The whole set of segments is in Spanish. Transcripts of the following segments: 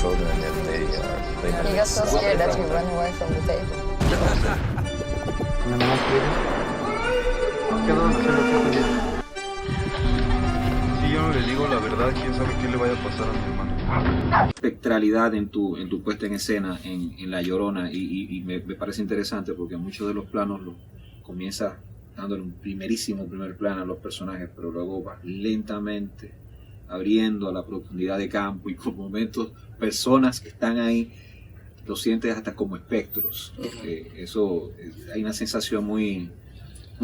children if they He got so scared that he ran away from the table. Nada más quedó Si yo no le digo la verdad, quién sabe qué le vaya a pasar a mi hermano. Espectralidad en tu puesta en escena en La Llorona y me parece interesante porque muchos de los planos los comienza dándole un primer plano a los personajes, pero luego va lentamente abriendo a la profundidad de campo y con momentos personas que están ahí lo sientes hasta como espectros. Hay una sensación muy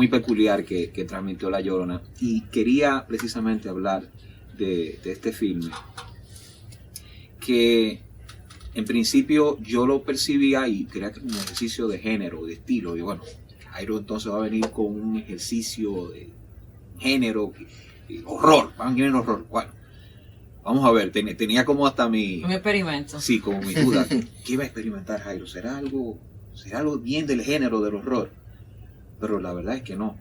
peculiar que transmitió La Llorona, y quería precisamente hablar de este filme que en principio yo lo percibía y creía que era un ejercicio de género, de estilo, y bueno, Jairo entonces va a venir con un ejercicio de género, horror, van a venir en horror. Bueno, vamos a ver, tenía como hasta mi... Un experimento. Sí, como mi duda. ¿Qué iba a experimentar Jairo? ¿Será algo bien del género del horror? Pero la verdad es que no.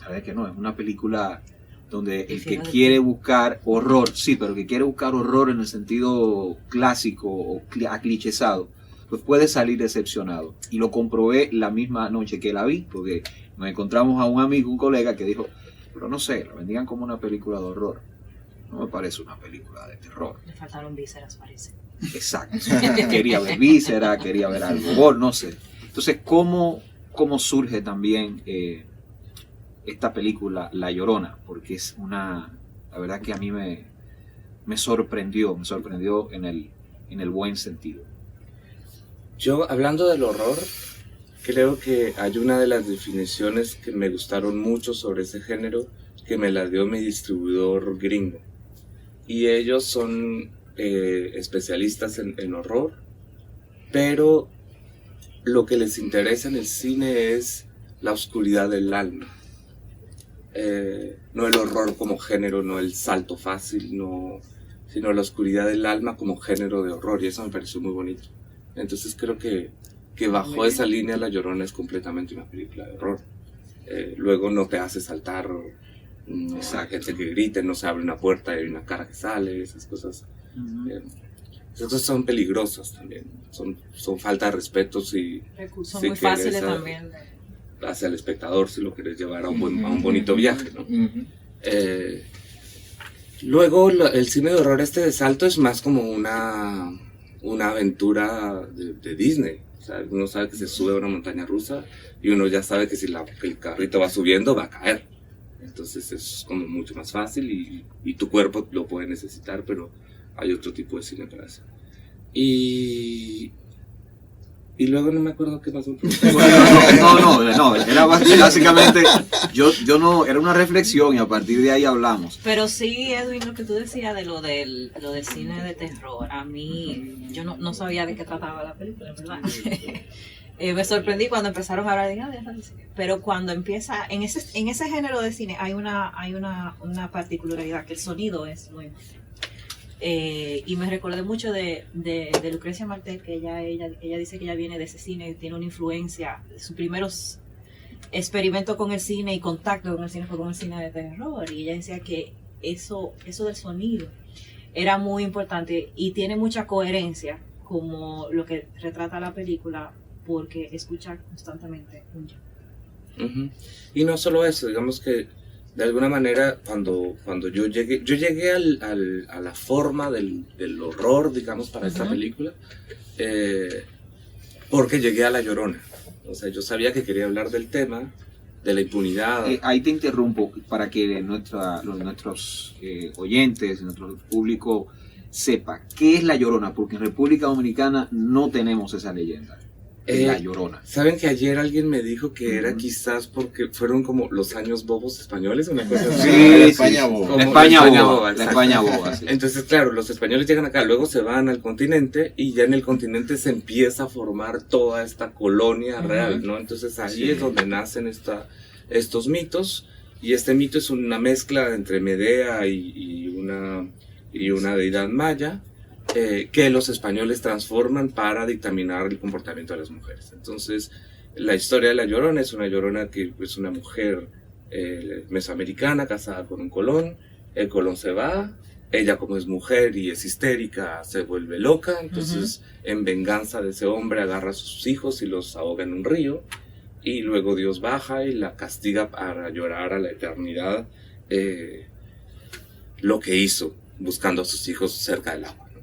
La verdad es que no. Es una película donde el que quiere buscar horror, sí, pero que quiere buscar horror en el sentido clásico o aclichesado, pues puede salir decepcionado. Y lo comprobé la misma noche que la vi, porque nos encontramos a un amigo, un colega, que dijo, pero no sé, la vendían como una película de horror. No me parece una película de terror. Le faltaron vísceras, parece. Exacto. Quería ver vísceras, quería ver algo, no sé. Entonces, ¿cómo surge también esta película, La Llorona? Porque es la verdad que a mí me sorprendió en el buen sentido. Yo, hablando del horror, creo que hay una de las definiciones que me gustaron mucho sobre ese género, que me la dio mi distribuidor gringo. Y ellos son especialistas en horror, pero lo que les interesa en el cine es la oscuridad del alma. No el horror como género, no el salto fácil, sino la oscuridad del alma como género de horror, y eso me pareció muy bonito. Entonces creo que bajo esa línea La Llorona es completamente una película de horror. Luego no te hace saltar, no hay gente que grite, no se abre una puerta y hay una cara que sale, esas cosas. Esas cosas son peligrosas también, son falta de respeto son muy fáciles también hacia el espectador si lo quieres llevar a un bonito viaje, ¿no? Luego el cine de horror de salto es más como una aventura de Disney. O sea, uno sabe que se sube a una montaña rusa y uno ya sabe que si el carrito va subiendo va a caer. Entonces es como mucho más fácil y tu cuerpo lo puede necesitar, pero hay otro tipo de cine para eso. Y luego no me acuerdo qué pasó. No, era básicamente, yo no, era una reflexión y a partir de ahí hablamos. Pero sí, Edwin, lo que tú decías de lo del cine de terror, a mí, yo no sabía de qué trataba la película, ¿verdad? Me sorprendí cuando empezaron a hablar de pero cuando empieza, en ese género de cine hay una particularidad, que el sonido es muy importante. Y me recordé mucho de Lucrecia Martel, que ella dice que ella viene de ese cine, tiene una influencia, sus primeros experimentos con el cine y contacto con el cine fue con el cine de terror, y ella decía que eso del sonido era muy importante y tiene mucha coherencia como lo que retrata la película, porque escucha constantemente un llanto. Uh-huh. Y no solo eso, digamos que de alguna manera cuando yo llegué a la forma del horror, digamos, para esta película, porque llegué a La Llorona. O sea, yo sabía que quería hablar del tema, de la impunidad. Ahí te interrumpo para que nuestros oyentes, nuestro público sepa qué es La Llorona, porque en República Dominicana no tenemos esa leyenda. La Llorona. ¿Saben que ayer alguien me dijo que era quizás porque fueron como los años bobos españoles? Una cosa así. Sí, España boba. La España boba, sí. Entonces, claro, los españoles llegan acá, luego se van al continente y ya en el continente se empieza a formar toda esta colonia real, ¿no? Entonces ahí es donde nacen estos mitos, y este mito es una mezcla entre Medea y una deidad maya, que los españoles transforman para dictaminar el comportamiento de las mujeres. Entonces, la historia de La Llorona es una llorona que es una mujer mesoamericana casada con un colón. El colón se va ella, como es mujer y es histérica, se vuelve loca, entonces en venganza de ese hombre agarra a sus hijos y los ahoga en un río, y luego Dios baja y la castiga para llorar a la eternidad lo que hizo buscando a sus hijos cerca del agua, ¿no?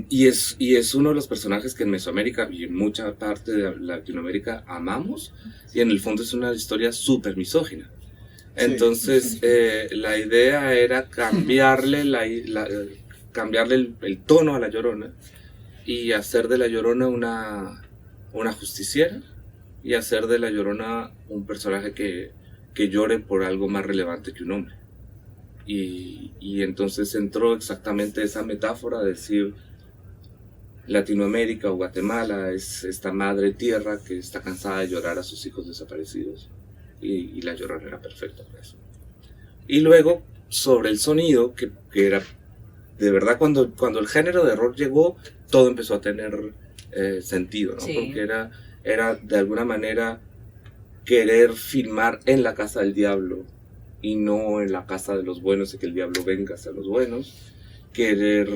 Y es uno de los personajes que en Mesoamérica y en mucha parte de Latinoamérica amamos, y en el fondo es una historia súper misógina. Entonces, la idea era cambiarle, cambiarle el tono a La Llorona y hacer de La Llorona una justiciera, y hacer de La Llorona un personaje que llore por algo más relevante que un hombre. Y entonces entró exactamente esa metáfora de decir Latinoamérica o Guatemala es esta madre tierra que está cansada de llorar a sus hijos desaparecidos, y La Llorona era perfecta para eso. Y luego sobre el sonido, que era de verdad cuando el género de horror llegó, todo empezó a tener sentido, ¿no? Sí. Porque era de alguna manera querer filmar en la casa del diablo y no en la casa de los buenos, y que el diablo venga hacia los buenos, querer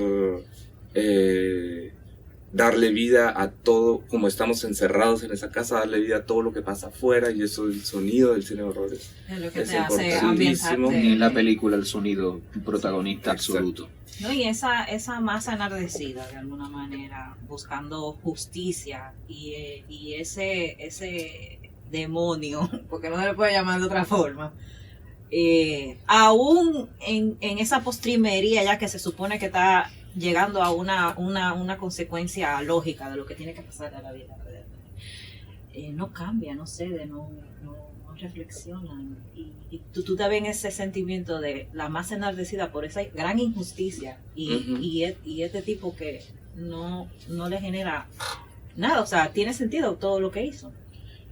darle vida a todo, como estamos encerrados en esa casa, darle vida a todo lo que pasa afuera, y eso, el sonido del cine de horrores Es lo que es te hace importantísimo. ambientarte. En la película el sonido, un protagonista absoluto. No, y esa masa enardecida, de alguna manera, buscando justicia, y ese demonio, porque no se le puede llamar de otra forma, aún en esa postrimería ya que se supone que está llegando a una consecuencia lógica de lo que tiene que pasar en la vida, no cambia, no cede, no reflexionan, y tú te ves en ese sentimiento de la masa enardecida por esa gran injusticia, y este tipo que no le genera nada, o sea, tiene sentido todo lo que hizo.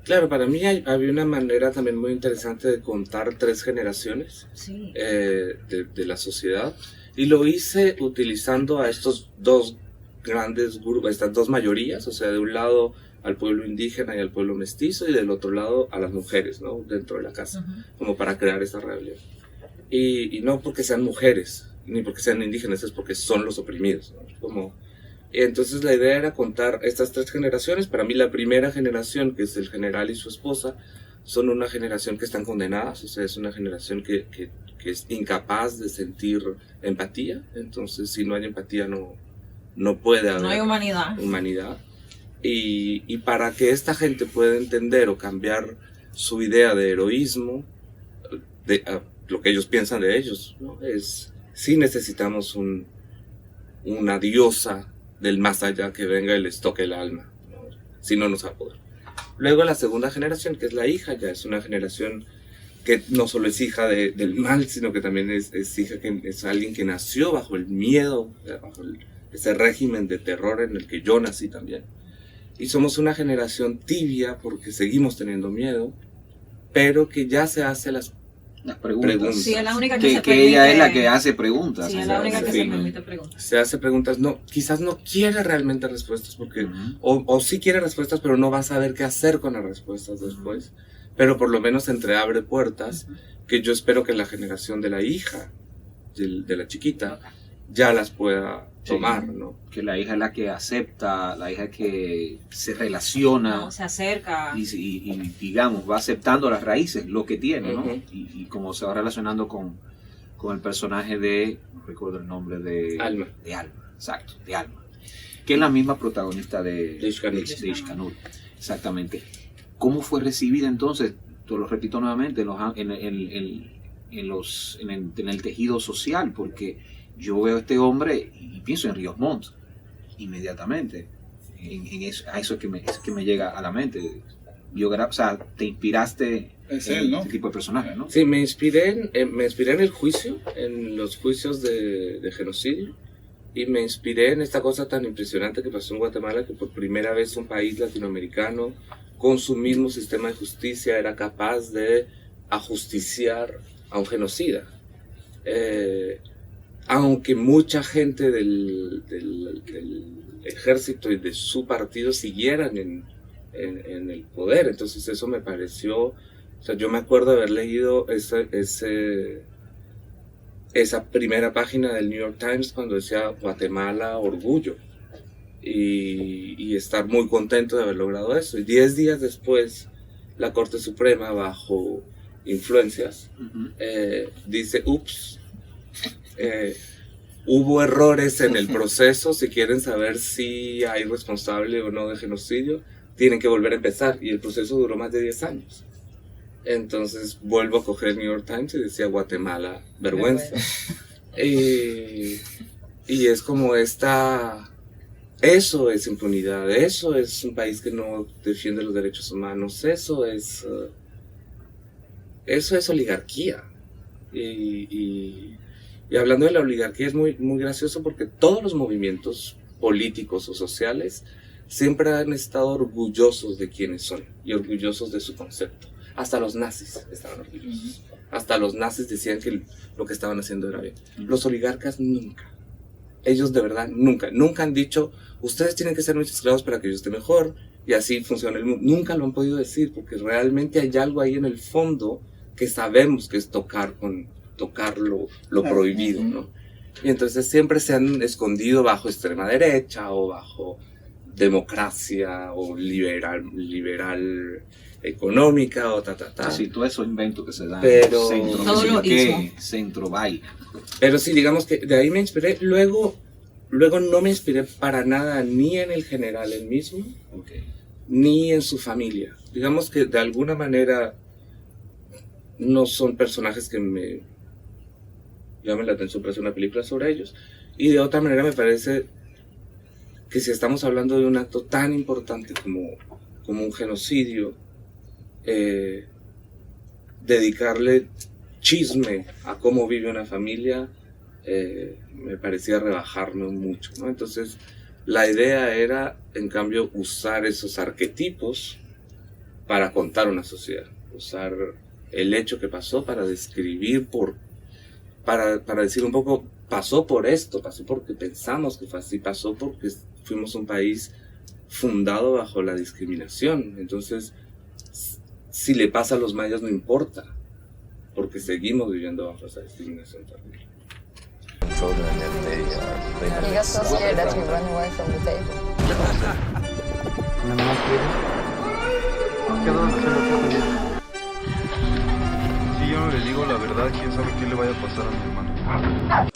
Claro, para mí había una manera también muy interesante de contar 3 generaciones Sí. de la sociedad, y lo hice utilizando a estos 2 grandes grupos, estas 2 mayorías, o sea, de un lado al pueblo indígena y al pueblo mestizo, y del otro lado a las mujeres, ¿no? Dentro de la casa, como para crear esa rebelión. Y no porque sean mujeres, ni porque sean indígenas, es porque son los oprimidos, ¿no? Entonces la idea era contar estas 3 generaciones. Para mí la primera generación, que es el general y su esposa, son una generación que están condenadas, o sea, es una generación que es incapaz de sentir empatía. Entonces, si no hay empatía, no puede haber No hay humanidad. Y para que esta gente pueda entender o cambiar su idea de heroísmo, lo que ellos piensan de ellos, ¿no? Sí necesitamos una diosa del más allá que venga y les toque el alma, ¿no? Si no, nos va a poder. Luego la segunda generación, que es la hija, ya es una generación que no solo es hija del mal, sino que también es hija, que es alguien que nació bajo el miedo, bajo ese régimen de terror en el que yo nací también. Y somos una generación tibia porque seguimos teniendo miedo, pero que ya se hace las preguntas. Sí, es la única que se permite, ella es la que hace preguntas. Sí, es la única que se Sí. permite preguntas. Se hace preguntas, quizás no quiere realmente respuestas, porque o sí quiere respuestas, pero no va a saber qué hacer con las respuestas después. Pero por lo menos entreabre puertas que yo espero que la generación de la hija, de la chiquita, ya las pueda tomar, ¿no? Que la hija es la que acepta, la hija que se relaciona, No, se acerca. y digamos, va aceptando las raíces, lo que tiene, ¿no? Ujú. Y como se va relacionando con el personaje no recuerdo el nombre de Alma. De Alma, exacto, de Alma. Que es la misma protagonista de Ishkanur. Exactamente. ¿Cómo fue recibida entonces? Te lo repito nuevamente, en el tejido social, porque yo veo a este hombre y pienso en Ríos Montt inmediatamente. A eso es que me llega a la mente. O sea, te inspiraste Es en él, ¿no? este tipo de personaje, ¿no? Sí, me inspiré en el juicio, en los juicios de genocidio, y me inspiré en esta cosa tan impresionante que pasó en Guatemala, que por primera vez un país latinoamericano con su mismo sistema de justicia era capaz de ajusticiar a un genocida. Aunque mucha gente del ejército y de su partido siguieran en el poder, entonces eso me pareció, o sea, yo me acuerdo de haber leído esa primera página del New York Times cuando decía Guatemala, orgullo. Y estar muy contento de haber logrado eso. Y 10 días después, la Corte Suprema, bajo influencias, dice, ups, hubo errores en el proceso, si quieren saber si hay responsable o no de genocidio, tienen que volver a empezar. Y el proceso duró más de 10 años. Entonces vuelvo a coger el New York Times y decía Guatemala, vergüenza. Y es como eso es impunidad, eso es un país que no defiende los derechos humanos, eso es oligarquía. Y hablando de la oligarquía es muy, muy gracioso porque todos los movimientos políticos o sociales siempre han estado orgullosos de quiénes son y orgullosos de su concepto. Hasta los nazis estaban orgullosos. Hasta los nazis decían que lo que estaban haciendo era bien. Los oligarcas nunca. Ellos de verdad nunca han dicho, ustedes tienen que ser mis esclavos para que yo esté mejor y así funciona el mundo. Nunca lo han podido decir porque realmente hay algo ahí en el fondo que sabemos que es tocar lo prohibido, ¿no? Y entonces siempre se han escondido bajo extrema derecha o bajo democracia o liberal económica o Sí, todo eso invento que se da pero centro, todo lo centro vaina. Pero sí, digamos que de ahí me inspiré. Luego no me inspiré para nada ni en el general él mismo, ni en su familia. Digamos que de alguna manera no son personajes que me llamen la atención para hacer una película sobre ellos. Y de otra manera me parece que si estamos hablando de un acto tan importante como un genocidio, dedicarle chisme a cómo vive una familia me parecía rebajarme mucho, ¿no? Entonces la idea era, en cambio, usar esos arquetipos para contar una sociedad, usar el hecho que pasó para describir, para decir un poco, pasó por esto, pasó porque pensamos que fue así, pasó porque fuimos un país fundado bajo la discriminación. Entonces, si le pasa a los mayas no importa, porque seguimos viviendo bajo esa discriminación también. Children, if they He got so scared that he ran away from the table. Si yo no le digo la verdad, quién sabe qué le vaya a pasar a mi hermano.